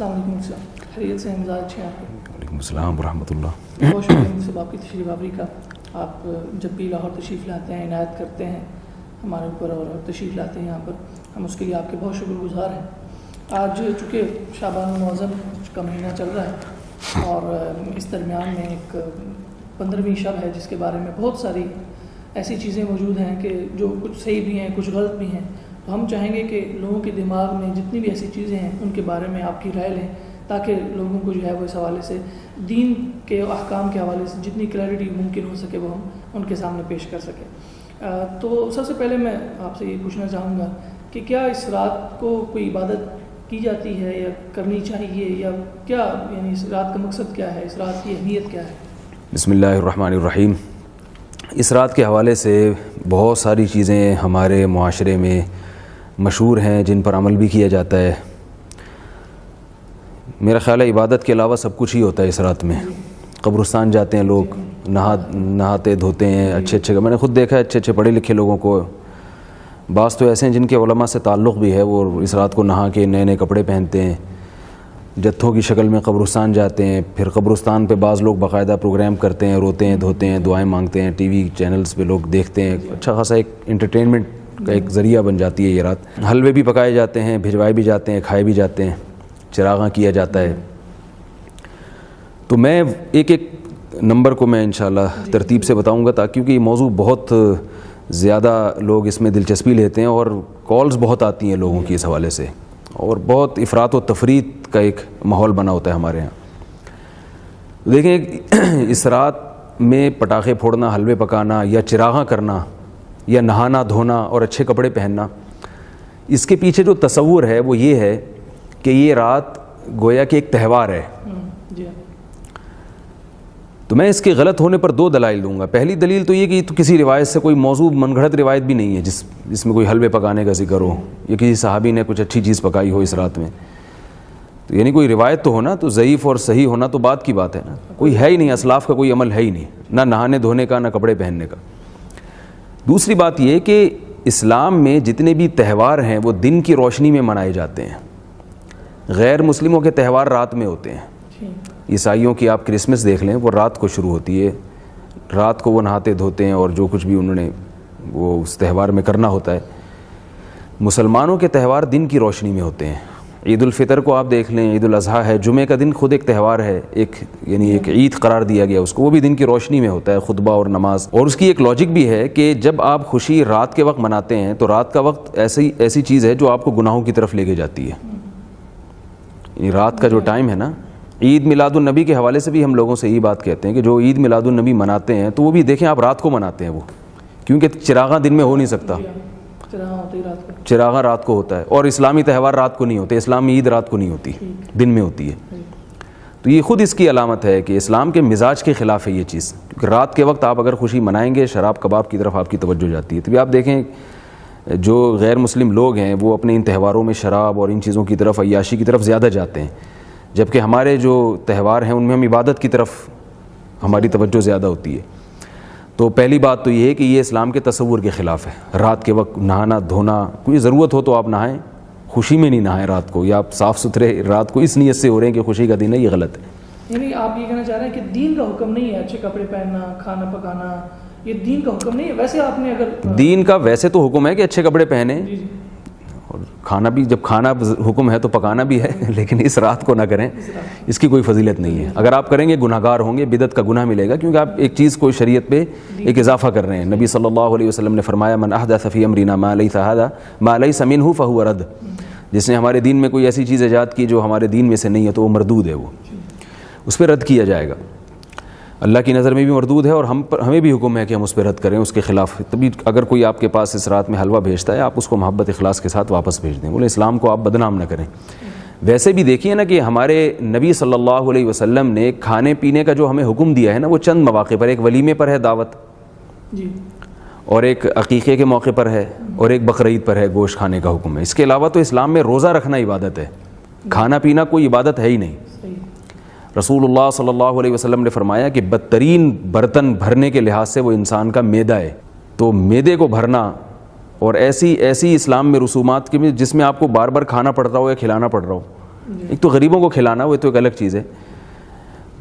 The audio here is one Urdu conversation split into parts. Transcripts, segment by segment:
السلام علیکم صاحب، خیریت سے ہیں؟ مزاج اچھے ہیں آپ کے؟ وعلیکم السلام ورحمۃ اللہ۔ بہت شکریہ صاحب آپ کی تشریف آوری کا۔ آپ جب بھی لاہور تشریف لاتے ہیں، عنایت کرتے ہیں ہمارے اوپر اور تشریف لاتے ہیں یہاں پر، ہم اس کے لیے آپ کے بہت شکر گزار ہیں۔ آج چونکہ شعبان المعظم کا مہینہ چل رہا ہے اور اس درمیان میں ایک 15ویں شب ہے جس کے بارے میں بہت ساری ایسی چیزیں موجود ہیں کہ جو کچھ صحیح بھی ہیں کچھ غلط بھی ہیں، تو ہم چاہیں گے کہ لوگوں کے دماغ میں جتنی بھی ایسی چیزیں ہیں ان کے بارے میں آپ کی رائے لیں، تاکہ لوگوں کو جو ہے وہ اس حوالے سے دین کے احکام کے حوالے سے جتنی کلیئرٹی ممکن ہو سکے وہ ہم ان کے سامنے پیش کر سکیں۔ تو سب سے پہلے میں آپ سے یہ پوچھنا چاہوں گا کہ کیا اس رات کو کوئی عبادت کی جاتی ہے یا کرنی چاہیے، یا کیا یعنی اس رات کا مقصد کیا ہے، اس رات کی اہمیت کیا ہے؟ بسم اللہ الرحمن الرحیم۔ اس رات کے حوالے سے بہت ساری چیزیں ہمارے معاشرے میں مشہور ہیں جن پر عمل بھی کیا جاتا ہے۔ میرا خیال ہے عبادت کے علاوہ سب کچھ ہی ہوتا ہے اس رات میں۔ قبرستان جاتے ہیں لوگ، نہاتے دھوتے ہیں، اچھے میں نے خود دیکھا ہے اچھے پڑھے لکھے لوگوں کو، بعض تو ایسے ہیں جن کے علماء سے تعلق بھی ہے، وہ اس رات کو نہا کے نئے کپڑے پہنتے ہیں، جتھوں کی شکل میں قبرستان جاتے ہیں، پھر قبرستان پہ بعض لوگ باقاعدہ پروگرام کرتے ہیں، روتے ہیں دھوتے ہیں، دعائیں مانگتے ہیں، ٹی وی چینلز پہ لوگ دیکھتے ہیں، اچھا خاصا ایک انٹرٹینمنٹ کا ایک ذریعہ بن جاتی ہے یہ رات۔ حلوے بھی پکائے جاتے ہیں، بھجوائے بھی جاتے ہیں، کھائے بھی جاتے ہیں، چراغاں کیا جاتا ہے۔ تو میں ایک نمبر کو میں انشاءاللہ ترتیب سے بتاؤں گا، تاکہ کیونکہ یہ موضوع بہت زیادہ لوگ اس میں دلچسپی لیتے ہیں اور کالز بہت آتی ہیں لوگوں کی اس حوالے سے، اور بہت افراط و تفریط کا ایک ماحول بنا ہوتا ہے ہمارے ہاں۔ دیکھیں اس رات میں پٹاخے پھوڑنا، حلوے پکانا یا چراغاں کرنا یا نہانا دھونا اور اچھے کپڑے پہننا، اس کے پیچھے جو تصور ہے وہ یہ ہے کہ یہ رات گویا کہ ایک تہوار ہے۔ تو میں اس کے غلط ہونے پر دو دلائل دوں گا۔ پہلی دلیل تو یہ کہ تو کسی روایت سے کوئی موضوع من گھڑت روایت بھی نہیں ہے جس میں کوئی حلوے پکانے کا ذکر ہو یا کسی صحابی نے کچھ اچھی چیز پکائی ہو اس رات میں، تو یعنی کوئی روایت تو ہونا، تو ضعیف اور صحیح ہونا تو بات کی بات ہے نا، کوئی ہے ہی نہیں، اسلاف کا کوئی عمل ہے ہی نہیں، نہ نہانے دھونے کا نہ کپڑے پہننے کا۔ دوسری بات یہ کہ اسلام میں جتنے بھی تہوار ہیں وہ دن کی روشنی میں منائے جاتے ہیں، غیر مسلموں کے تہوار رات میں ہوتے ہیں۔ عیسائیوں کی آپ کرسمس دیکھ لیں، وہ رات کو شروع ہوتی ہے، رات کو وہ نہاتے دھوتے ہیں اور جو کچھ بھی انہوں نے وہ اس تہوار میں کرنا ہوتا ہے۔ مسلمانوں کے تہوار دن کی روشنی میں ہوتے ہیں۔ عید الفطر کو آپ دیکھ لیں، عید الاضحیٰ ہے، جمعہ کا دن خود ایک تہوار ہے، یعنی ایک عید قرار دیا گیا اس کو، وہ بھی دن کی روشنی میں ہوتا ہے، خطبہ اور نماز۔ اور اس کی ایک لاجک بھی ہے کہ جب آپ خوشی رات کے وقت مناتے ہیں تو رات کا وقت ایسی چیز ہے جو آپ کو گناہوں کی طرف لے کے جاتی ہے۔ یعنی رات کا جو ٹائم ہے نا، عید میلاد النبی کے حوالے سے بھی ہم لوگوں سے یہی بات کہتے ہیں کہ جو عید میلاد النبی مناتے ہیں تو وہ بھی دیکھیں آپ رات کو مناتے ہیں، وہ کیونکہ چراغاں دن میں ہو نہیں سکتا، چراغاں رات کو ہوتا ہے، اور اسلامی تہوار رات کو نہیں ہوتے، اسلامی عید رات کو نہیں ہوتی، دن میں ہوتی ہے۔ تو یہ خود اس کی علامت ہے کہ اسلام کے مزاج کے خلاف ہے یہ چیز، کیونکہ رات کے وقت آپ اگر خوشی منائیں گے شراب کباب کی طرف آپ کی توجہ جاتی ہے۔ تو بھی آپ دیکھیں جو غیر مسلم لوگ ہیں وہ اپنے ان تہواروں میں شراب اور ان چیزوں کی طرف، عیاشی کی طرف زیادہ جاتے ہیں، جبکہ ہمارے جو تہوار ہیں ان میں ہم عبادت کی طرف ہماری توجہ زیادہ ہوتی ہے۔ تو پہلی بات تو یہ ہے کہ یہ اسلام کے تصور کے خلاف ہے۔ رات کے وقت نہانا دھونا، کوئی ضرورت ہو تو آپ نہائیں، خوشی میں نہیں نہائیں رات کو، یا آپ صاف ستھرے رات کو اس نیت سے ہو رہے ہیں کہ خوشی کا دن ہے، یہ غلط ہے۔ یعنی آپ یہ کہنا چاہ رہے ہیں کہ دین کا حکم نہیں ہے اچھے کپڑے پہننا، کھانا پکانا، یہ دین کا حکم نہیں ہے؟ ویسے آپ نے اگر دین کا ویسے تو حکم ہے کہ اچھے کپڑے پہنیں، اور کھانا بھی، جب کھانا حکم ہے تو پکانا بھی ہے، لیکن اس رات کو نہ کریں، اس کی کوئی فضیلت نہیں ہے۔ اگر آپ کریں گے گناہ گار ہوں گے، بدعت کا گناہ ملے گا، کیونکہ آپ ایک چیز کو شریعت پہ ایک اضافہ کر رہے ہیں۔ نبی صلی اللہ علیہ وسلم نے فرمایا من احدث فی امرنا ما لیس منہ فہو رد، جس نے ہمارے دین میں کوئی ایسی چیز ایجاد کی جو ہمارے دین میں سے نہیں ہے تو وہ مردود ہے، وہ اس پہ رد کیا جائے گا۔ اللہ کی نظر میں بھی مردود ہے، اور ہمیں بھی حکم ہے کہ ہم اس پہ رد کریں، اس کے خلاف۔ تبھی اگر کوئی آپ کے پاس اس رات میں حلوہ بھیجتا ہے آپ اس کو محبت اخلاص کے ساتھ واپس بھیج دیں، بولے اسلام کو آپ بدنام نہ کریں۔ ویسے بھی دیکھیے نا کہ ہمارے نبی صلی اللہ علیہ وسلم نے کھانے پینے کا جو ہمیں حکم دیا ہے نا، وہ چند مواقع پر، ایک ولیمے پر ہے دعوت، اور ایک عقیقے کے موقع پر ہے، اور ایک بقرعید پر ہے گوشت کھانے کا حکم ہے۔ اس کے علاوہ تو اسلام میں روزہ رکھنا عبادت ہے، کھانا پینا کوئی عبادت ہے ہی نہیں۔ رسول اللہ صلی اللہ علیہ وسلم نے فرمایا کہ بدترین برتن بھرنے کے لحاظ سے وہ انسان کا معدہ ہے، تو معدے کو بھرنا، اور ایسی اسلام میں رسومات کے جس میں آپ کو بار بار کھانا پڑ رہا ہو یا کھلانا پڑ رہا ہو، ایک تو غریبوں کو کھلانا وہ تو ایک الگ چیز ہے,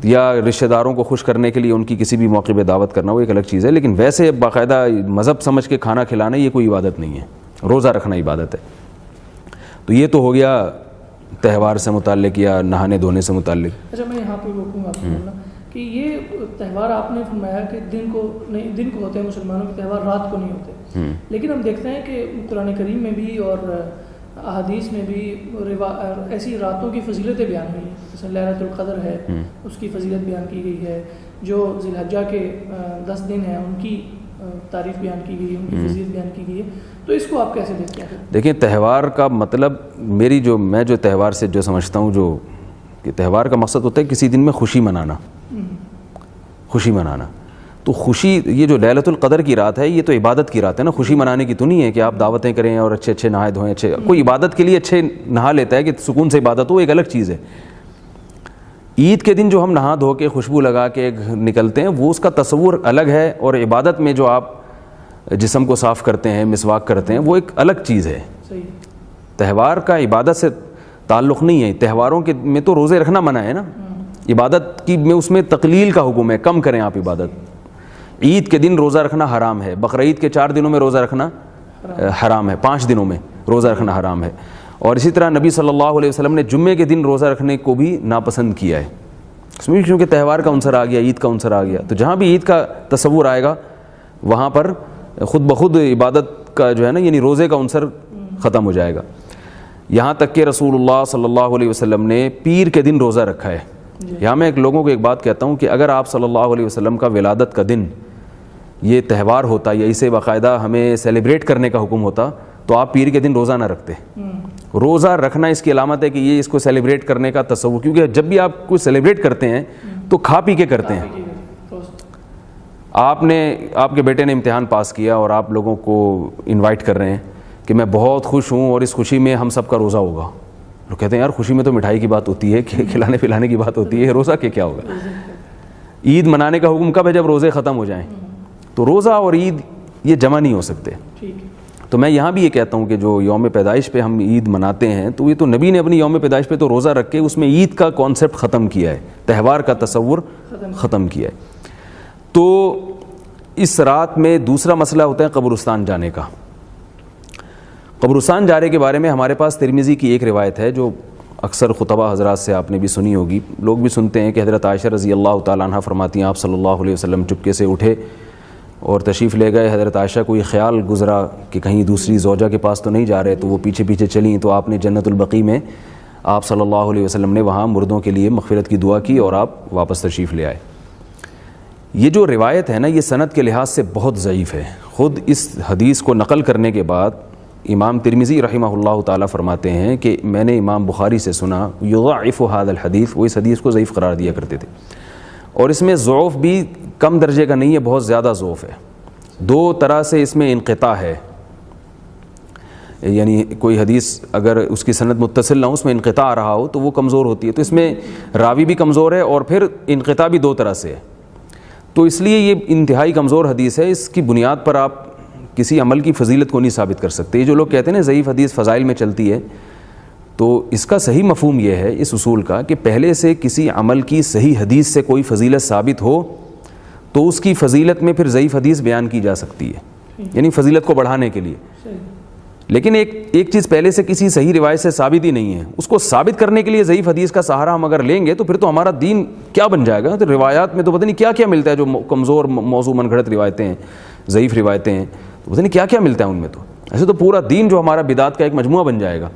یا رشتہ داروں کو خوش کرنے کے لیے ان کی کسی بھی موقع پہ دعوت کرنا وہ ایک الگ چیز ہے, لیکن ویسے باقاعدہ مذہب سمجھ کے کھانا کھلانا یہ کوئی عبادت نہیں ہے. روزہ رکھنا عبادت ہے. تو یہ تو ہو گیا تہوار سے متعلق یا نہانے دھونے سے متعلق. اچھا میں یہاں پہ روکوں گا آپ کو بولنا کہ یہ تہوار آپ نے فرمایا کہ دن کو ہوتے ہیں, مسلمانوں کے تہوار رات کو نہیں ہوتے, لیکن ہم دیکھتے ہیں کہ قرآن کریم میں بھی اور احادیث میں بھی ایسی راتوں کی فضیلتیں بیان ہوئی ہیں. جیسے لیلۃ القدر ہے, اس کی فضیلت بیان کی گئی ہے. جو ذی الحجہ کے 10 دن ہیں ان کی تعریف بیان کی گئی ہے, ان کی فضیلت بیان کی گئی ہے. تو اس کو آپ کیسے دیکھتے ہیں؟ دیکھیں تہوار کا مطلب میں جو تہوار سے جو سمجھتا ہوں جو کہ تہوار کا مقصد ہوتا ہے کسی دن میں خوشی منانا, خوشی منانا. تو خوشی, یہ جو لیلۃ القدر کی رات ہے یہ تو عبادت کی رات ہے نا, خوشی منانے کی تو نہیں ہے کہ آپ دعوتیں کریں اور اچھے نہائے دھوئیں. اچھے کوئی عبادت کے لیے اچھے نہا لیتا ہے کہ سکون سے عبادت ہو, ایک الگ چیز ہے. عید کے دن جو ہم نہا دھو کے خوشبو لگا کے نکلتے ہیں وہ اس کا تصور الگ ہے, اور عبادت میں جو آپ جسم کو صاف کرتے ہیں, مسواک کرتے ہیں, وہ ایک الگ چیز ہے. تہوار کا عبادت سے تعلق نہیں ہے. تہواروں کے میں تو روزے رکھنا منع ہے نا, عبادت کی میں اس میں تقلیل کا حکم ہے, کم کریں آپ عبادت. عید کے دن روزہ رکھنا حرام ہے, بقرعید کے 4 دنوں میں روزہ رکھنا حرام ہے, 5 دنوں میں روزہ رکھنا حرام ہے. اور اسی طرح نبی صلی اللہ علیہ وسلم نے جمعے کے دن روزہ رکھنے کو بھی ناپسند کیا ہے, اس میں کیونکہ تہوار کا عنصر آ گیا, عید کا عنصر آ گیا. تو جہاں بھی عید کا تصور آئے گا وہاں پر خود بخود عبادت کا جو ہے نا یعنی روزے کا عنصر ختم ہو جائے گا. یہاں تک کہ رسول اللہ صلی اللہ علیہ وسلم نے پیر کے دن روزہ رکھا ہے. یہاں میں لوگوں کو ایک بات کہتا ہوں کہ اگر آپ صلی اللہ علیہ وسلم کا ولادت کا دن یہ تہوار ہوتا یا اسے باقاعدہ ہمیں سیلیبریٹ کرنے کا حکم ہوتا تو آپ پیر کے دن روزہ نہ رکھتے. روزہ رکھنا اس کی علامت ہے کہ یہ اس کو سیلیبریٹ کرنے کا تصور, کیونکہ جب بھی آپ کوئی سیلیبریٹ کرتے ہیں تو کھا پی کے کرتے ہیں. آپ کے بیٹے نے امتحان پاس کیا اور آپ لوگوں کو انوائٹ کر رہے ہیں کہ میں بہت خوش ہوں اور اس خوشی میں ہم سب کا روزہ ہوگا. لوگ کہتے ہیں یار خوشی میں تو مٹھائی کی بات ہوتی ہے, کہ کھلانے پلانے کی بات ہوتی ہے, روزہ کیا ہوگا. عید منانے کا حکم کب ہے؟ جب روزے ختم ہو جائیں. تو روزہ اور عید یہ جمع نہیں ہو سکتے. تو میں یہاں بھی یہ کہتا ہوں کہ جو یوم پیدائش پہ ہم عید مناتے ہیں تو یہ تو نبی نے اپنی یوم پیدائش پہ تو روزہ رکھ کے اس میں عید کا کانسیپٹ ختم کیا ہے, تہوار کا تصور ختم کیا ہے. تو اس رات میں دوسرا مسئلہ ہوتا ہے قبرستان جانے کا. قبرستان جانے کے بارے میں ہمارے پاس ترمذی کی ایک روایت ہے جو اکثر خطبہ حضرات سے آپ نے بھی سنی ہوگی, لوگ بھی سنتے ہیں, کہ حضرت عائشہ رضی اللہ تعالیٰ عنہ فرماتی ہیں آپ صلی اللہ علیہ وسلم چپکے سے اٹھے اور تشریف لے گئے. حضرت عائشہ کو یہ خیال گزرا کہ کہیں دوسری زوجہ کے پاس تو نہیں جا رہے, تو وہ پیچھے پیچھے چلیں. تو آپ نے جنت البقیع میں آپ صلی اللہ علیہ وسلم نے وہاں مردوں کے لیے مغفرت کی دعا کی اور آپ واپس تشریف لے آئے. یہ جو روایت ہے نا یہ سند کے لحاظ سے بہت ضعیف ہے. خود اس حدیث کو نقل کرنے کے بعد امام ترمذی رحمہ اللہ تعالیٰ فرماتے ہیں کہ میں نے امام بخاری سے سنا یضعف هذا الحدیث, وہ اس حدیث کو ضعیف قرار دیا کرتے تھے. اور اس میں ضعف بھی کم درجے کا نہیں ہے, بہت زیادہ ضعف ہے. 2 طرح سے اس میں انقطاع ہے, یعنی کوئی حدیث اگر اس کی سند متصل نہ ہو, اس میں انقطاع آ رہا ہو تو وہ کمزور ہوتی ہے. تو اس میں راوی بھی کمزور ہے اور پھر انقطاع بھی 2 طرح سے ہے. تو اس لیے یہ انتہائی کمزور حدیث ہے. اس کی بنیاد پر آپ کسی عمل کی فضیلت کو نہیں ثابت کر سکتے. یہ جو لوگ کہتے ہیں نا ضعیف حدیث فضائل میں چلتی ہے, تو اس کا صحیح مفہوم یہ ہے اس اصول کا کہ پہلے سے کسی عمل کی صحیح حدیث سے کوئی فضیلت ثابت ہو تو اس کی فضیلت میں پھر ضعیف حدیث بیان کی جا سکتی ہے, یعنی فضیلت کو بڑھانے کے لیے. لیکن ایک چیز پہلے سے کسی صحیح روایت سے ثابت ہی نہیں ہے, اس کو ثابت کرنے کے لیے ضعیف حدیث کا سہارا ہم اگر لیں گے تو پھر تو ہمارا دین کیا بن جائے گا. تو روایات میں تو پتہ نہیں کیا کیا ملتا ہے, جو کمزور موضوع من گھڑت روایتیں ہیں, ضعیف روایتیں ہیں, تو پتہ نہیں کیا کیا ملتا ہے ان میں. تو ایسے تو پورا دین جو ہمارا بدعات کا ایک مجموعہ بن جائے گا.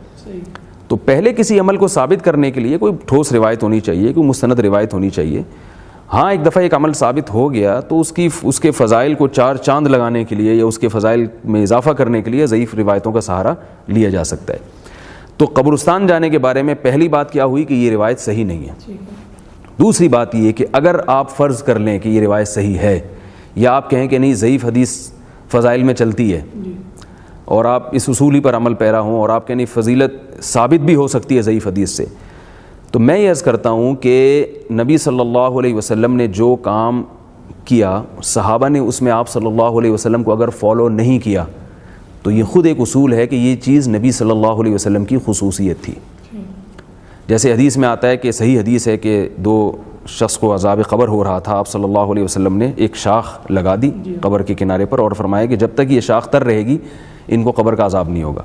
تو پہلے کسی عمل کو ثابت کرنے کے لیے کوئی ٹھوس روایت ہونی چاہیے, کوئی مستند روایت ہونی چاہیے. ہاں ایک دفعہ ایک عمل ثابت ہو گیا تو اس کے فضائل کو 4 چاند لگانے کے لیے یا اس کے فضائل میں اضافہ کرنے کے لیے ضعیف روایتوں کا سہارا لیا جا سکتا ہے. تو قبرستان جانے کے بارے میں پہلی بات کیا ہوئی کہ یہ روایت صحیح نہیں ہے. دوسری بات یہ کہ اگر آپ فرض کر لیں کہ یہ روایت صحیح ہے, یا آپ کہیں کہ نہیں ضعیف حدیث فضائل میں چلتی ہے اور آپ اس اصولی پر عمل پیرا ہوں اور آپ کہیں فضیلت ثابت بھی ہو سکتی ہے ضعیف حدیث سے, تو میں یہ عرض کرتا ہوں کہ نبی صلی اللہ علیہ وسلم نے جو کام کیا, صحابہ نے اس میں آپ صلی اللہ علیہ وسلم کو اگر فالو نہیں کیا تو یہ خود ایک اصول ہے کہ یہ چیز نبی صلی اللہ علیہ وسلم کی خصوصیت تھی. جیسے حدیث میں آتا ہے کہ صحیح حدیث ہے کہ دو شخص کو عذاب قبر ہو رہا تھا، آپ صلی اللہ علیہ وسلم نے ایک شاخ لگا دی قبر کے کنارے پر اور فرمایا کہ جب تک یہ شاخ تر رہے گی ان کو قبر کا عذاب نہیں ہوگا.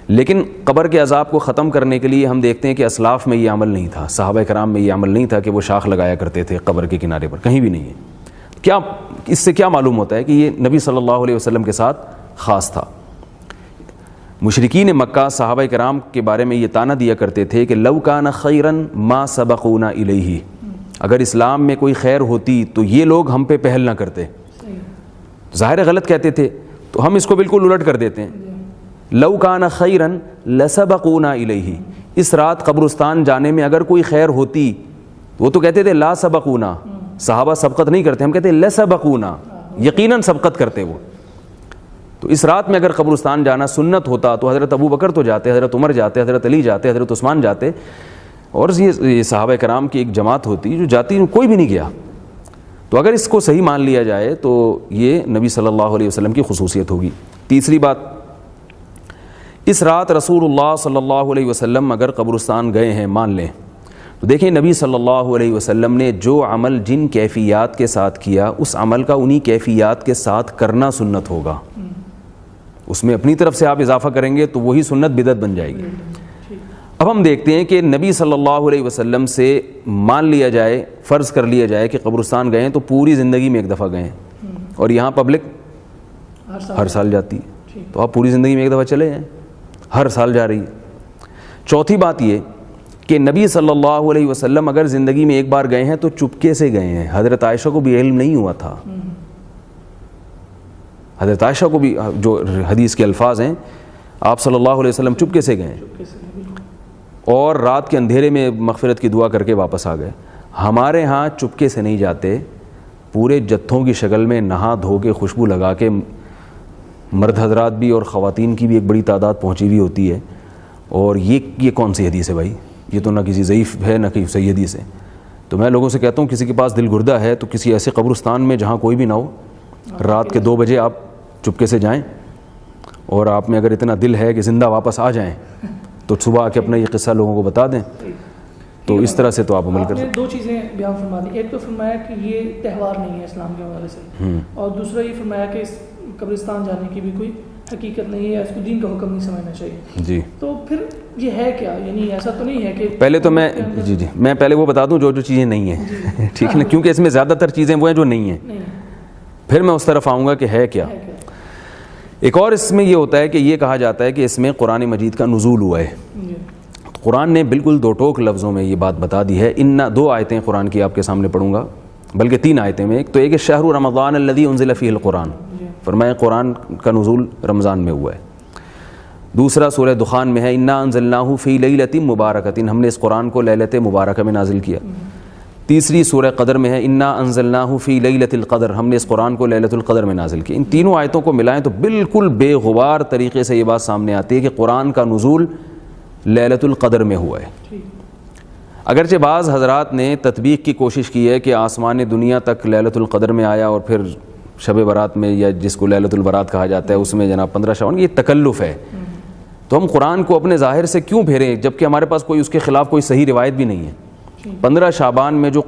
لیکن قبر کے عذاب کو ختم کرنے کے لیے ہم دیکھتے ہیں کہ اسلاف میں یہ عمل نہیں تھا، صحابہ کرام میں یہ عمل نہیں تھا کہ وہ شاخ لگایا کرتے تھے قبر کے کنارے پر، کہیں بھی نہیں ہے. کیا اس سے کیا معلوم ہوتا ہے کہ یہ نبی صلی اللہ علیہ وسلم کے ساتھ خاص تھا. مشرکین مکہ صحابہ کرام کے بارے میں یہ طعنہ دیا کرتے تھے کہ لو کان خیرا ما سبقونا الیہ، اگر اسلام میں کوئی خیر ہوتی تو یہ لوگ ہم پہ پہل نہ کرتے. ظاہر غلط کہتے تھے، تو ہم اس کو بالکل الٹ کر دیتے ہیں. لو کان خیرا لسبقونا الیہ، اس رات قبرستان جانے میں اگر کوئی خیر ہوتی، وہ تو کہتے تھے لا سبقونا، صحابہ سبقت نہیں کرتے، ہم کہتے ہیں لسبقونا، یقیناً سبقت کرتے وہ. تو اس رات میں اگر قبرستان جانا سنت ہوتا تو حضرت ابو بکر تو جاتے، حضرت عمر جاتے، حضرت علی جاتے، حضرت عثمان جاتے، اور یہ صحابہ کرام کی ایک جماعت ہوتی جو جاتی، کوئی بھی نہیں گیا. تو اگر اس کو صحیح مان لیا جائے تو یہ نبی صلی اللہ علیہ وسلم کی خصوصیت ہوگی. تیسری بات، اس رات رسول اللہ صلی اللہ علیہ وسلم اگر قبرستان گئے ہیں مان لیں، تو دیکھیں نبی صلی اللہ علیہ وسلم نے جو عمل جن کیفیات کے ساتھ کیا، اس عمل کا انہی کیفیات کے ساتھ کرنا سنت ہوگا. اس میں اپنی طرف سے آپ اضافہ کریں گے تو وہی سنت بدعت بن جائے گی. اب ہم دیکھتے ہیں کہ نبی صلی اللہ علیہ وسلم سے مان لیا جائے، فرض کر لیا جائے کہ قبرستان گئے ہیں تو پوری زندگی میں ایک دفعہ گئے ہیں، اور یہاں پبلک ہر سال جاتی ہے، تو آپ پوری زندگی میں ایک دفعہ چلے جائیں، ہر سال جا رہی ہے. چوتھی بات یہ کہ نبی صلی اللہ علیہ وسلم اگر زندگی میں ایک بار گئے ہیں تو چپکے سے گئے ہیں. حضرت عائشہ کو بھی علم نہیں ہوا تھا، حضرت عائشہ کو بھی، جو حدیث کے الفاظ ہیں، آپ صلی اللہ علیہ وسلم چپکے سے گئے اور رات کے اندھیرے میں مغفرت کی دعا کر کے واپس آ گئے. ہمارے ہاں چپکے سے نہیں جاتے، پورے جتھوں کی شکل میں نہا دھو کے خوشبو لگا کے، مرد حضرات بھی اور خواتین کی بھی ایک بڑی تعداد پہنچی ہوئی ہوتی ہے. اور یہ کون سی حدیث ہے بھائی؟ یہ تو نہ کسی ضعیف ہے نہ کسی صحیح حدیث ہے. تو میں لوگوں سے کہتا ہوں کسی کے پاس دل گردہ ہے تو کسی ایسے قبرستان میں جہاں کوئی بھی نہ ہو، رات کے 2 بجے آپ چپکے سے جائیں، اور آپ میں اگر اتنا دل ہے کہ زندہ واپس آ جائیں تو صبح آ کے اپنا یہ قصہ لوگوں کو بتا دیں. تو اس طرح سے تو آپ عمل کر سکتے ہیں. 2 چیزیں بیان فرما دی. ایک تو فرمایا کہ یہ تہوار نہیں ہے اسلام کے حوالے سے، اور دوسرا یہ فرمایا کہ اس قبرستان جانے کی بھی کوئی حقیقت نہیں ہے، اس کو دین کا حکم نہیں سمجھنا چاہیے. جی تو پھر یہ ہے کیا؟ یعنی ایسا تو نہیں ہے کہ پہلے تو میں پہلے وہ بتا دوں جو چیزیں نہیں ہیں، ٹھیک ہے نا، کیونکہ اس میں زیادہ تر چیزیں وہ ہیں جو نہیں ہیں، پھر میں اس طرف آؤں گا کہ ہے کیا. ایک اور اس میں یہ ہوتا ہے کہ یہ کہا جاتا ہے کہ اس میں قرآن مجید کا نزول ہوا ہے. قرآن نے بالکل 2 ٹوک لفظوں میں یہ بات بتا دی ہے. 2 آیتیں قرآن کی آپ کے سامنے پڑھوں گا، بلکہ 3 آیتیں میں. ایک تو ایک شہر رمضان الذی انزل فیہ القرآن، فرمایا قرآن کا نزول رمضان میں ہوا ہے. دوسرا سورہ دخان میں ہے انا انزلناہ فی لیلۃ مبارکۃ، ہم نے اس قرآن کو لیلۃ مبارکہ میں نازل کیا. تیسری سورہ قدر میں ہے انا انزلناہ فی لیلۃ القدر، ہم نے اس قرآن کو لیلۃ القدر میں نازل کیا. ان تینوں آیتوں کو ملائیں تو بالکل بے غبار طریقے سے یہ بات سامنے آتی ہے کہ قرآن کا نزول لیلۃ القدر میں ہوا ہے. اگرچہ بعض حضرات نے تطبیق کی کوشش کی ہے کہ آسمان دنیا تک لیلۃ القدر میں آیا اور پھر شب برات میں، یا جس کو لیلۃ البرات کہا جاتا ہے، اس میں جناب 15 شعبان، یہ تکلف ہے. تو ہم قرآن کو اپنے ظاہر سے کیوں پھیریں جبکہ ہمارے پاس کوئی اس کے خلاف کوئی صحیح روایت بھی نہیں ہے. 15 شعبان میں جو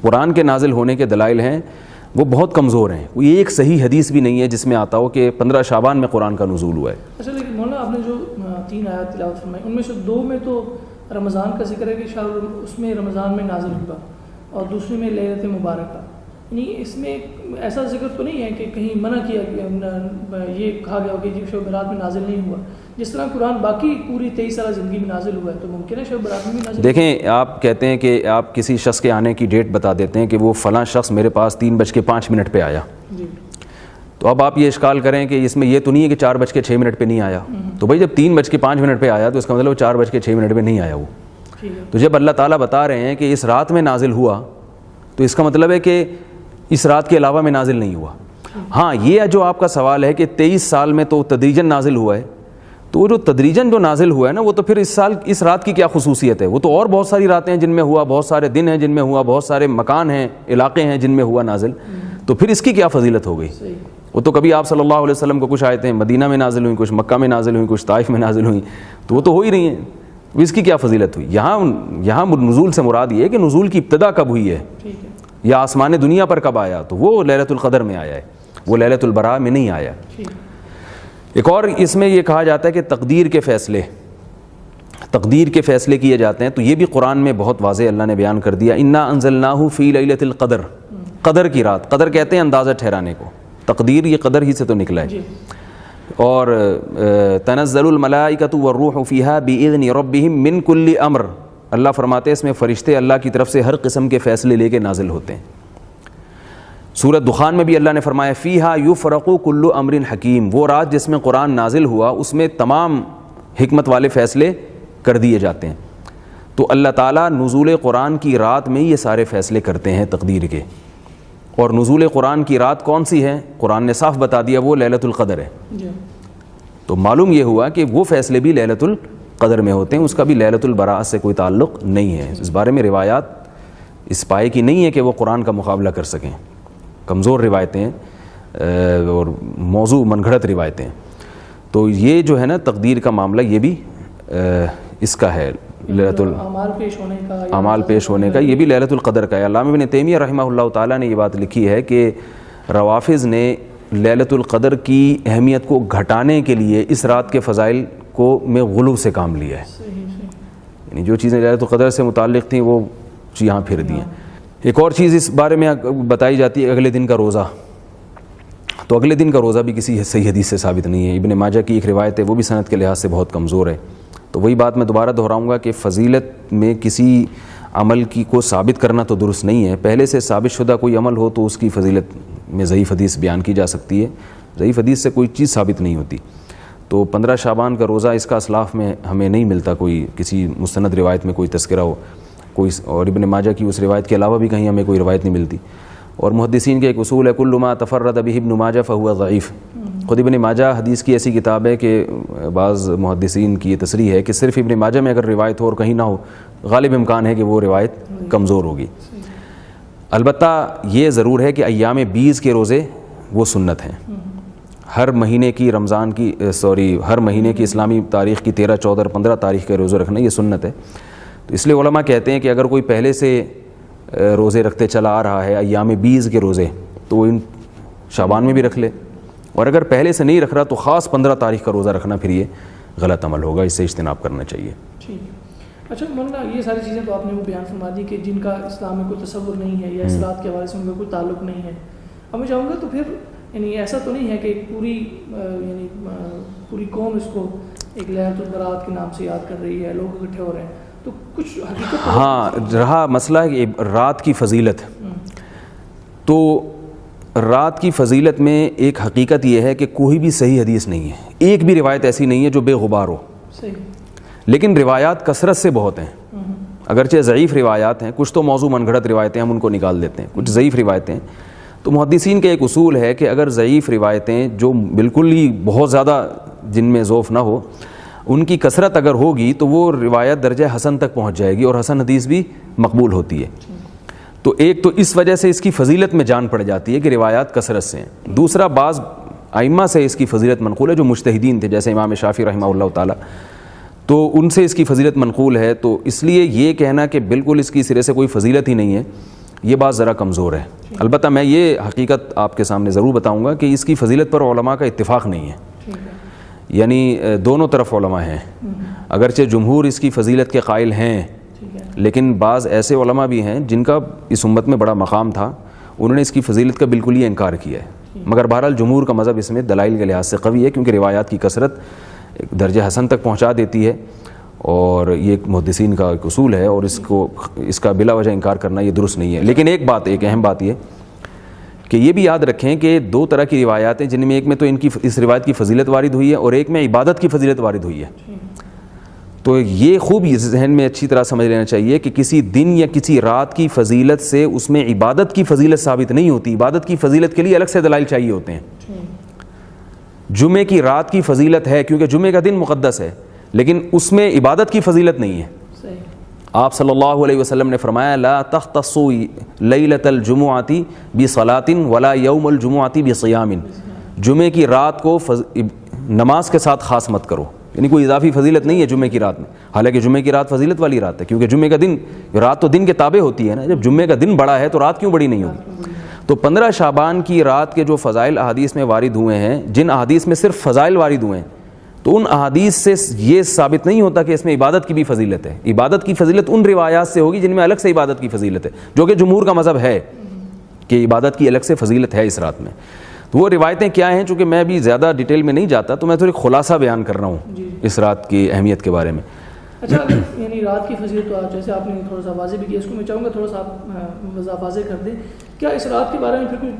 قرآن کے نازل ہونے کے دلائل ہیں وہ بہت کمزور ہیں. کوئی ایک صحیح حدیث بھی نہیں ہے جس میں آتا ہو کہ 15 شعبان میں قرآن کا نزول ہوا ہے. اچھا، لیکن مولانا آپ نے جو 3 آیات تلاوت فرمائی، ان میں سے 2 میں تو رمضان کا ذکر ہے کہ شاید اس میں رمضان میں نازل ہوا، اور دوسری میں لیلۃ مبارکہ. یعنی اس میں ایسا ذکر تو نہیں ہے کہ کہیں منع کیا کہ یہ کہا گیا ہو کہ شب برات میں نازل نہیں ہوا. جس طرح قرآن باقی پوری 23 سالہ زندگی میں نازل ہوا ہے تو ممکن ہے شب برات میں بھی نازل. دیکھیں، آپ کہتے ہیں کہ آپ کسی شخص کے آنے کی ڈیٹ بتا دیتے ہیں کہ وہ فلاں شخص میرے پاس 3:05 پہ آیا. جی. تو اب آپ یہ اشکال کریں کہ اس میں یہ تو نہیں ہے کہ 4:06 پہ نہیں آیا. تو بھائی جب 3:05 پہ آیا تو اس کا مطلب 4:06 پہ نہیں آیا وہ. تو جب اللہ تعالیٰ بتا رہے ہیں کہ اس رات میں نازل ہوا تو اس کا مطلب ہے کہ اس رات کے علاوہ میں نازل نہیں ہوا. ہاں، یہ جو آپ کا سوال ہے کہ 23 سال میں تو تدریجاً نازل ہوا ہے، تو وہ جو تدریجاً جو نازل ہوا ہے نا، وہ تو پھر اس رات کی کیا خصوصیت ہے؟ وہ تو اور بہت ساری راتیں ہیں جن میں ہوا، بہت سارے دن ہیں جن میں ہوا، بہت سارے مکان ہیں، علاقے ہیں جن میں ہوا نازل. تو پھر اس کی کیا فضیلت ہو گئی؟ وہ تو کبھی آپ صلی اللہ علیہ وسلم کو کچھ آیتیں مدینہ میں نازل ہوئیں، کچھ مکہ میں نازل ہوئیں، کچھ طائف میں نازل ہوئیں، تو وہ تو ہو ہی رہی ہیں. اس کی کیا فضیلت ہوئی؟ یہاں نزول سے مراد یہ ہے کہ نزول کی ابتدا کب ہوئی ہے یا آسمان دنیا پر کب آیا، تو وہ لیلۃ القدر میں آیا ہے، وہ لیلۃ البراء میں نہیں آیا۔ ایک اور اس میں یہ کہا جاتا ہے کہ تقدیر کے فیصلے کیے جاتے ہیں، تو یہ بھی قرآن میں بہت واضح اللہ نے بیان کر دیا، انا انزلناہ فی لیلۃ القدر، قدر کی رات، قدر کہتے ہیں اندازہ ٹھہرانے کو، تقدیر یہ قدر ہی سے تو نکلا ہے۔ اور تنزل الملائکۃ والروح فیہا بإذن ربہم من کل امر، اللہ فرماتے ہیں اس میں فرشتے اللہ کی طرف سے ہر قسم کے فیصلے لے کے نازل ہوتے ہیں۔ سورۃ دخان میں بھی اللہ نے فرمایا فیہا یفرق کل امر حکیم، وہ رات جس میں قرآن نازل ہوا اس میں تمام حکمت والے فیصلے کر دیے جاتے ہیں۔ تو اللہ تعالیٰ نزول قرآن کی رات میں یہ سارے فیصلے کرتے ہیں تقدیر کے، اور نزول قرآن کی رات کون سی ہے؟ قرآن نے صاف بتا دیا وہ لیلۃ القدر ہے۔ تو معلوم یہ ہوا کہ وہ فیصلے بھی لیلۃ القدر میں ہوتے ہیں، اس کا بھی لیلۃ البراء سے کوئی تعلق نہیں ہے۔ اس بارے میں روایات اس پائے کی نہیں ہے کہ وہ قرآن کا مقابلہ کر سکیں، کمزور روایتیں اور موضوع من گھڑت روایتیں۔ تو یہ جو ہے نا تقدیر کا معاملہ یہ بھی اس کا ہے، اعمال پیش ہونے کا، یہ بھی لیلۃ القدر کا ہے۔ علامہ ابن تیمیہ رحمہ اللہ تعالیٰ نے یہ بات لکھی ہے کہ روافض نے لیلۃ القدر کی اہمیت کو گھٹانے کے لیے اس رات کے فضائل کو میں غلو سے کام لیا ہے، یعنی جو چیزیں لیلۃ القدر سے متعلق تھیں وہ یہاں پھر دی ہیں۔ ایک اور چیز اس بارے میں بتائی جاتی ہے اگلے دن کا روزہ، تو اگلے دن کا روزہ بھی کسی صحیح حدیث سے ثابت نہیں ہے۔ ابن ماجہ کی ایک روایت ہے، وہ بھی سند کے لحاظ سے بہت کمزور ہے۔ تو وہی بات میں دوبارہ دہراؤں گا کہ فضیلت میں کسی عمل کی کو ثابت کرنا تو درست نہیں ہے، پہلے سے ثابت شدہ کوئی عمل ہو تو اس کی فضیلت میں ضعیف حدیث بیان کی جا سکتی ہے، ضعیف حدیث سے کوئی چیز ثابت نہیں ہوتی۔ تو 15 شعبان کا روزہ اس کا اسلاف میں ہمیں نہیں ملتا، کوئی کسی مستند روایت میں کوئی تذکرہ ہو کوئی، اور ابن ماجہ کی اس روایت کے علاوہ بھی کہیں ہمیں کوئی روایت نہیں ملتی۔ اور محدثین کے ایک اصول ہے کل ما تفرد به ابن ماجہ فهو ضعیف، خود ابن ماجہ حدیث کی ایسی کتاب ہے کہ بعض محدثین کی یہ تصریح ہے کہ صرف ابن ماجہ میں اگر روایت ہو اور کہیں نہ ہو، غالب امکان ہے کہ وہ روایت کمزور ہوگی۔ البتہ یہ ضرور ہے کہ ایام 20 کے روزے وہ سنت ہیں، ہر مہینے کی ہر مہینے کی اسلامی تاریخ کی 13، 14 اور 15 تاریخ کے روزے رکھنا یہ سنت ہے۔ تو اس لیے علماء کہتے ہیں کہ اگر کوئی پہلے سے روزے رکھتے چلا آ رہا ہے ایام 20 کے روزے تو وہ ان شعبان میں بھی رکھ لے، اور اگر پہلے سے نہیں رکھ رہا تو خاص 15 تاریخ کا روزہ رکھنا پھر یہ غلط عمل ہوگا، اس سے اجتناب کرنا چاہیے۔ ٹھیک۔ اچھا مولانا، یہ ساری چیزیں تو آپ نے وہ بیان فرما دی کہ جن کا اسلام میں کوئی تصور نہیں ہے یا اس رات کے حوالے سے ان کا کوئی تعلق نہیں ہے، اب میں چاہوں گا تو پھر یعنی ایسا تو نہیں ہے کہ پوری قوم اس کو ایک لیلۃ البراء کے نام سے یاد کر رہی ہے، لوگ اکٹھے ہو رہے ہیں، تو کچھ حقیقت ہاں رہا مسئلہ ہے کہ رات کی فضیلت، تو رات کی فضیلت میں ایک حقیقت یہ ہے کہ کوئی بھی صحیح حدیث نہیں ہے، ایک بھی روایت ایسی نہیں ہے جو بے غبار ہو، لیکن روایات کثرت سے بہت ہیں، اگرچہ ضعیف روایات ہیں، کچھ تو موضوع من گھڑت روایتیں ہم ان کو نکال دیتے ہیں، کچھ ضعیف روایتیں۔ تو محدثین کا ایک اصول ہے کہ اگر ضعیف روایتیں جو بالکل ہی بہت زیادہ جن میں ضعف نہ ہو، ان کی کثرت اگر ہوگی تو وہ روایت درجہ حسن تک پہنچ جائے گی، اور حسن حدیث بھی مقبول ہوتی ہے۔ تو ایک تو اس وجہ سے اس کی فضیلت میں جان پڑ جاتی ہے کہ روایات کثرت سے ہیں۔ دوسرا، بعض ائمہ سے اس کی فضیلت منقول ہے جو مجتہدین تھے، جیسے امام شافعی رحمہ اللہ تعالیٰ، تو ان سے اس کی فضیلت منقول ہے، تو اس لیے یہ کہنا کہ بالکل اس کی سرے سے کوئی فضیلت ہی نہیں ہے، یہ بات ذرا کمزور ہے۔ البتہ میں یہ حقیقت آپ کے سامنے ضرور بتاؤں گا کہ اس کی فضیلت پر علماء کا اتفاق نہیں ہے، یعنی دونوں طرف علماء ہیں، اگرچہ جمہور اس کی فضیلت کے قائل ہیں، لیکن بعض ایسے علماء بھی ہیں جن کا اس امت میں بڑا مقام تھا، انہوں نے اس کی فضیلت کا بالکل ہی انکار کیا ہے۔ مگر بہرحال جمہور کا مذہب اس میں دلائل کے لحاظ سے قوی ہے، کیونکہ روایات کی کثرت درجہ حسن تک پہنچا دیتی ہے، اور یہ ایک محدثین کا ایک اصول ہے، اور اس کا بلا وجہ انکار کرنا یہ درست نہیں ہے۔ لیکن ایک اہم بات یہ کہ یہ بھی یاد رکھیں کہ دو طرح کی روایات ہیں، جن میں ایک میں تو اس روایت کی فضیلت وارد ہوئی ہے، اور ایک میں عبادت کی فضیلت وارد ہوئی ہے۔ تو یہ خوب ذہن میں اچھی طرح سمجھ لینا چاہیے کہ کسی دن یا کسی رات کی فضیلت سے اس میں عبادت کی فضیلت ثابت نہیں ہوتی، عبادت کی فضیلت کے لیے الگ سے دلائل چاہیے ہوتے ہیں۔ جمعے کی رات کی فضیلت ہے کیونکہ جمعے کا دن مقدس ہے، لیکن اس میں عبادت کی فضیلت نہیں ہے۔ آپ صلی اللہ علیہ وسلم نے فرمایا لا تختصوا لیلۃ الجمعۃ بصلاۃ ولا یوم الجمعۃ بصیام، جمعے کی رات کو نماز کے ساتھ خاص مت کرو، یعنی کوئی اضافی فضیلت نہیں ہے جمعے کی رات میں، حالانکہ جمعے کی رات فضیلت والی رات ہے، کیونکہ جمعے کا دن، رات تو دن کے تابع ہوتی ہے نا، جب جمعے کا دن بڑا ہے تو رات کیوں بڑی نہیں ہوگی؟ تو 15 شعبان کی رات کے جو فضائل احادیث میں وارد ہوئے ہیں، جن احادیث میں صرف فضائل وارد ہوئے ہیں، تو ان احادیث سے یہ ثابت نہیں ہوتا کہ اس میں عبادت کی بھی فضیلت ہے۔ عبادت کی فضیلت ان روایات سے ہوگی جن میں الگ سے عبادت کی فضیلت ہے، جو کہ جمہور کا مذہب ہے کہ عبادت کی الگ سے فضیلت ہے اس رات میں۔ تو وہ روایتیں کیا ہیں، چونکہ میں بھی زیادہ ڈیٹیل میں نہیں جاتا تو میں تھوڑی خلاصہ بیان کر رہا ہوں اس رات کی اہمیت کے بارے میں۔ اچھا، یعنی رات کی فضیلت تو جیسے آپ نے تھوڑا سا واضح بھی کیا، اس کو میں چاہوں گا تھوڑا سا آپ واضح کر دیں، کیا اس رات کے بارے میں پھر کوئی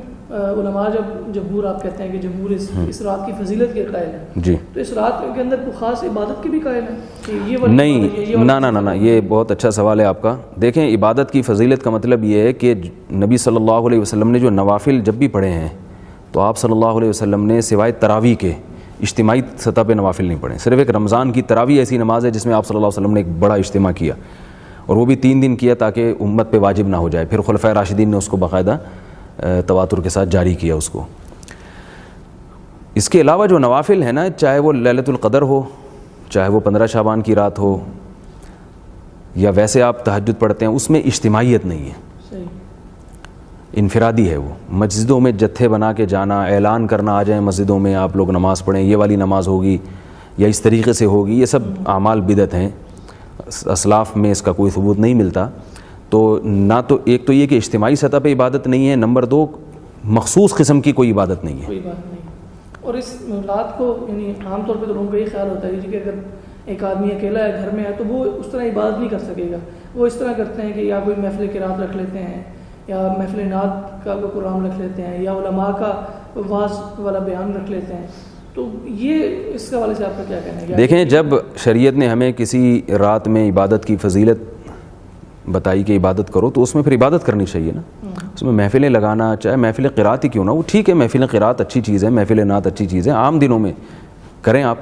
علماء جمہور آپ کہتے ہیں کہ جمہور اس رات کی فضیلت کے قائل ہے، جی، تو اس رات کے اندر کوئی خاص عبادت کے بھی قائل ہے کہ یہ نہیں؟ نہ، یہ بہت اچھا سوال ہے آپ کا۔ دیکھیں، عبادت کی فضیلت کا مطلب یہ ہے کہ نبی صلی اللہ علیہ وسلم نے جو نوافل جب بھی پڑھے ہیں تو آپ صلی اللہ علیہ وسلم نے سوائے تراویح کے اجتماعی سطح پہ نوافل نہیں پڑھے۔ صرف ایک رمضان کی تراویح ایسی نماز ہے جس میں آپ صلی اللہ علیہ وسلم نے ایک بڑا اجتماع کیا، اور وہ بھی 3 دن کیا تاکہ امت پہ واجب نہ ہو جائے، پھر خلفائے راشدین نے اس کو باقاعدہ تواتر کے ساتھ جاری کیا اس کو۔ اس کے علاوہ جو نوافل ہیں نا، چاہے وہ لیلۃ القدر ہو، چاہے وہ 15 شعبان کی رات ہو، یا ویسے آپ تہجد پڑھتے ہیں، اس میں اجتماعیت نہیں ہے، انفرادی ہے وہ۔ مسجدوں میں جتھے بنا کے جانا، اعلان کرنا آ جائیں مسجدوں میں آپ لوگ نماز پڑھیں، یہ والی نماز ہوگی یا اس طریقے سے ہوگی، یہ سب اعمال بدعت ہیں، اسلاف میں اس کا کوئی ثبوت نہیں ملتا۔ تو نہ تو ایک تو یہ کہ اجتماعی سطح پہ عبادت نہیں ہے، نمبر 2 مخصوص قسم کی کوئی عبادت نہیں ہے۔ کوئی بات نہیں۔ اور اس رات کو یعنی عام طور پہ تو لوگوں کا یہ خیال ہوتا ہے کہ اگر ایک آدمی اکیلا ہے، گھر میں ہے، تو وہ اس طرح عبادت نہیں کر سکے گا، وہ اس طرح کرتے ہیں کہ یا کوئی محفل قرات رکھ لیتے ہیں، یا محفل نعت کا کوئی پروگرام رکھ لیتے ہیں، یا علماء کا واعظ والا بیان رکھ لیتے ہیں۔ تو یہ اس کے حوالے سے آپ کا کیا کہنا ہے؟ دیکھیں، جب شریعت نے ہمیں کسی رات میں عبادت کی فضیلت بتائی کہ عبادت کرو، تو اس میں پھر عبادت کرنی چاہیے نا۔ اس میں محفلیں لگانا، چاہے محفل قرات ہی کیوں نہ وہ ٹھیک ہے، محفل قرات اچھی چیز ہے، محفل نعت اچھی چیز ہے، عام دنوں میں کریں آپ،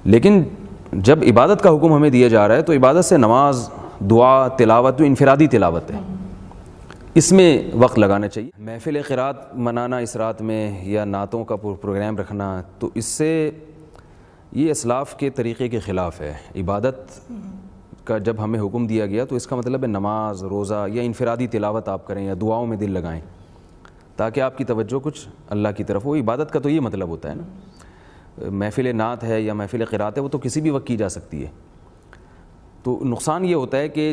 لیکن جب عبادت کا حکم ہمیں دیا جا رہا ہے تو عبادت سے نماز، دعا، تلاوت جو انفرادی تلاوت ہے، اس میں وقت لگانا چاہیے۔ محفل قرات منانا اس رات میں یا نعتوں کا پروگرام رکھنا، تو اس سے یہ اسلاف کے طریقے کے خلاف ہے۔ عبادت کا جب ہمیں حکم دیا گیا تو اس کا مطلب ہے نماز، روزہ یا انفرادی تلاوت آپ کریں یا دعاؤں میں دل لگائیں تاکہ آپ کی توجہ کچھ اللہ کی طرف ہو۔ عبادت کا تو یہ مطلب ہوتا ہے نا۔ محفل نعت ہے یا محفل قرات ہے، وہ تو کسی بھی وقت کی جا سکتی ہے۔ تو نقصان یہ ہوتا ہے کہ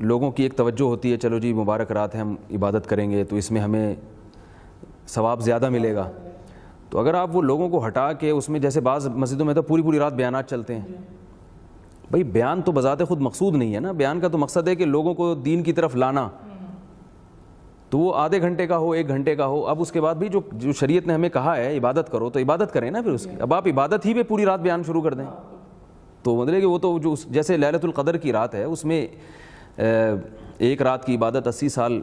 لوگوں کی ایک توجہ ہوتی ہے، چلو جی مبارک رات ہے، ہم عبادت کریں گے تو اس میں ہمیں ثواب زیادہ ملے گا۔ تو اگر آپ وہ لوگوں کو ہٹا کے اس میں، جیسے بعض مسجدوں میں تو پوری رات بیانات چلتے ہیں، بھائی بیان تو بذات خود مقصود نہیں ہے نا، بیان کا تو مقصد ہے کہ لوگوں کو دین کی طرف لانا، تو وہ آدھے گھنٹے کا ہو، 1 گھنٹے کا ہو۔ اب اس کے بعد بھی جو شریعت نے ہمیں کہا ہے عبادت کرو تو عبادت کریں نا پھر اس کی۔ اب آپ عبادت ہی پہ پوری رات بیان شروع کر دیں تو مطلب کہ وہ تو جو جیسے لیلۃ القدر کی رات ہے، اس میں 1 رات کی عبادت 80 سال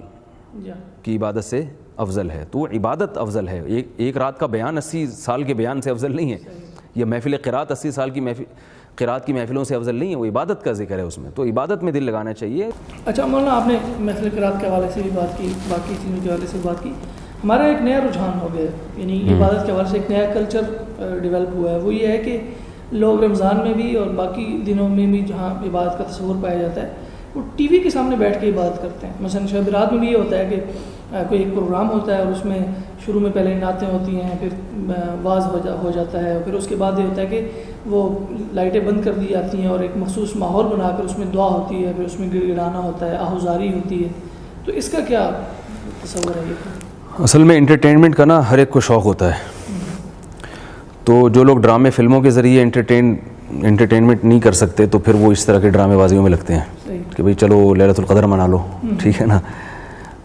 کی عبادت سے افضل ہے، تو وہ عبادت افضل ہے۔ ایک رات کا بیان 80 سال کے بیان سے افضل نہیں ہے، یا محفل قرات 80 سال کی قرات کی محفلوں سے افضل نہیں ہے، وہ عبادت کا ذکر ہے اس میں، تو عبادت میں دل لگانا چاہیے۔ اچھا مولانا، آپ نے محفل قرات کے حوالے سے بھی بات کی، باقی چیزوں کے حوالے سے بات کی۔ ہمارا ایک نیا رجحان ہو گیا، یعنی عبادت کے حوالے سے ایک نیا کلچر ڈیولپ ہوا ہے، وہ یہ ہے کہ لوگ رمضان میں بھی اور باقی دنوں میں بھی جہاں عبادت کا تصور پایا جاتا ہے، وہ ٹی وی کے سامنے بیٹھ کے عبادت کرتے ہیں۔ مثلاً شب برات میں بھی یہ ہوتا ہے کہ کوئی ایک پروگرام ہوتا ہے اور اس میں شروع میں پہلے نعتیں ہوتی ہیں، پھر واعظ ہو جاتا ہے، پھر اس کے بعد یہ ہوتا ہے کہ وہ لائٹیں بند کر دی جاتی ہیں اور ایک مخصوص ماحول بنا کر اس میں دعا ہوتی ہے، پھر اس میں گڑ گڑانا ہوتا ہے، آہوزاری ہوتی ہے۔ تو اس کا کیا تصور ہے؟ یہ اصل میں انٹرٹینمنٹ کا نا ہر ایک کو شوق ہوتا ہے، تو جو لوگ ڈرامے فلموں کے ذریعے انٹرٹینمنٹ نہیں کر سکتے تو پھر وہ اس طرح کے ڈرامے بازیوں میں لگتے ہیں کہ بھئی چلو لیلۃ القدر منا لو، ٹھیک ہے نا۔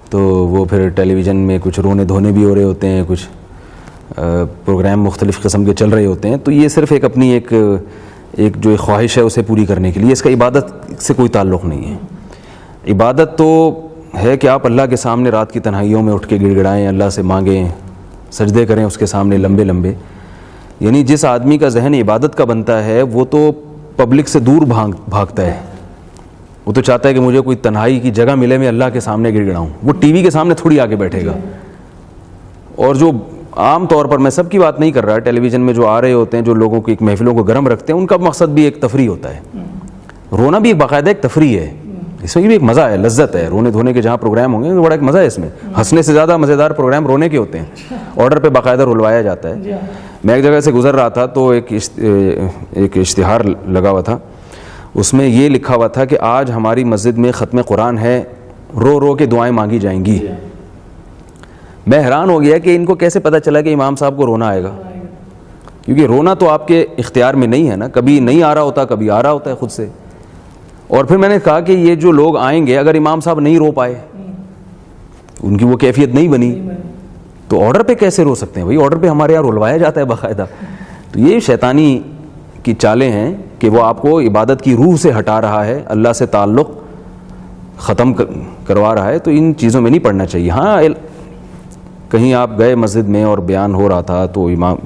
تو وہ پھر ٹیلی ویژن میں کچھ رونے دھونے بھی ہو رہے ہوتے ہیں، کچھ پروگرام مختلف قسم کے چل رہے ہوتے ہیں، تو یہ صرف ایک اپنی ایک جو خواہش ہے اسے پوری کرنے کے لیے، اس کا عبادت سے کوئی تعلق نہیں ہے۔ عبادت تو ہے کہ آپ اللہ کے سامنے رات کی تنہائیوں میں اٹھ کے گڑ گڑائیں، اللہ سے مانگیں، سجدے کریں اس کے سامنے لمبے لمبے۔ یعنی جس آدمی کا ذہن عبادت کا بنتا ہے وہ تو پبلک سے دور بھاگتا ہے، وہ تو چاہتا ہے کہ مجھے کوئی تنہائی کی جگہ ملے، میں اللہ کے سامنے گڑ گڑاؤں۔ وہ ٹی وی کے سامنے تھوڑی آ کے بیٹھے گا، اور جو عام طور پر میں سب کی بات نہیں کر رہا, ٹیلی ویژن میں جو آ رہے ہوتے ہیں, جو لوگوں کی ایک محفلوں کو گرم رکھتے ہیں, ان کا مقصد بھی ایک تفریح ہوتا ہے. رونا بھی ایک باقاعدہ ایک تفریح ہے, اس میں بھی ایک مزہ ہے, لذت ہے. رونے دھونے کے جہاں پروگرام ہوں گے تو بڑا ایک مزہ ہے اس میں. ہنسنے سے زیادہ مزیدار پروگرام رونے کے ہوتے ہیں, آرڈر پہ باقاعدہ رلوایا جاتا ہے. میں ایک جگہ سے گزر رہا تھا تو ایک اشتہار لگا ہوا تھا, اس میں یہ لکھا ہوا تھا کہ آج ہماری مسجد میں ختم قرآن ہے, رو رو کے دعائیں مانگی جائیں گی. میں حیران ہو گیا کہ ان کو کیسے پتہ چلا کہ امام صاحب کو رونا آئے گا, کیونکہ رونا تو آپ کے اختیار میں نہیں ہے نا, کبھی نہیں آ رہا ہوتا, کبھی آ رہا ہوتا ہے خود سے. اور پھر میں نے کہا کہ یہ جو لوگ آئیں گے, اگر امام صاحب نہیں رو پائے, ان کی وہ کیفیت نہیں بنی, تو آرڈر پہ کیسے رو سکتے ہیں بھائی؟ آرڈر پہ ہمارے یہاں رلوایا جاتا ہے باقاعدہ. تو یہ شیطانی کی چالیں ہیں کہ وہ آپ کو عبادت کی روح سے ہٹا رہا ہے, اللہ سے تعلق ختم کروا رہا ہے. تو ان چیزوں میں نہیں پڑھنا چاہیے. ہاں کہیں آپ گئے مسجد میں اور بیان ہو رہا تھا تو امام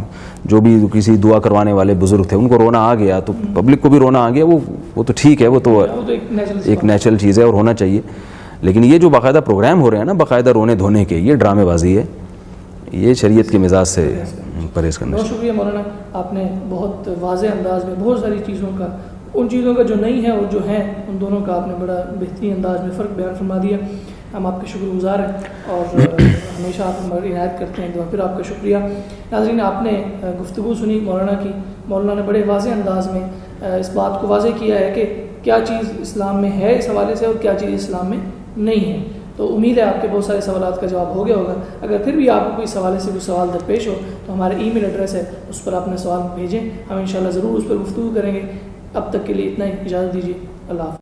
جو بھی کسی دعا کروانے والے بزرگ تھے ان کو رونا آ گیا, تو پبلک کو بھی رونا آ گیا, وہ تو ٹھیک ہے, وہ تو ایک نیچرل چیز ہے اور ہونا چاہیے. لیکن یہ جو باقاعدہ پروگرام ہو رہے ہیں نا باقاعدہ رونے دھونے کے, یہ ڈرامے بازی ہے, یہ شریعت کے مزاج سے پرہیز کرنا بہت شکریہ مولانا, آپ نے بہت واضح انداز میں بہت ساری چیزوں کا, ان چیزوں کا جو نہیں ہے اور جو ہیں ان دونوں کا آپ نے بڑا بہترین انداز میں فرق بیان فرما دیا. ہم آپ کے شکر گزار ہیں اور ہمیشہ آپ ہماری عنایت کرتے ہیں. پھر آپ کا شکریہ. ناظرین, آپ نے گفتگو سنی مولانا کی. مولانا نے بڑے واضح انداز میں اس بات کو واضح کیا ہے کہ کیا چیز اسلام میں ہے اس حوالے سے اور کیا چیز اسلام میں نہیں ہے. تو امید ہے آپ کے بہت سارے سوالات کا جواب ہو گیا ہوگا. اگر پھر بھی آپ کو کوئی حوالے سے کوئی سوال درپیش ہو تو ہمارا ای میل ایڈریس ہے, اس پر اپنے سوال بھیجیں, ہم انشاءاللہ ضرور اس پر گفتگو کریں گے. اب تک کے لیے اتنا ہی, اجازت دیجیے. اللہ حافظ.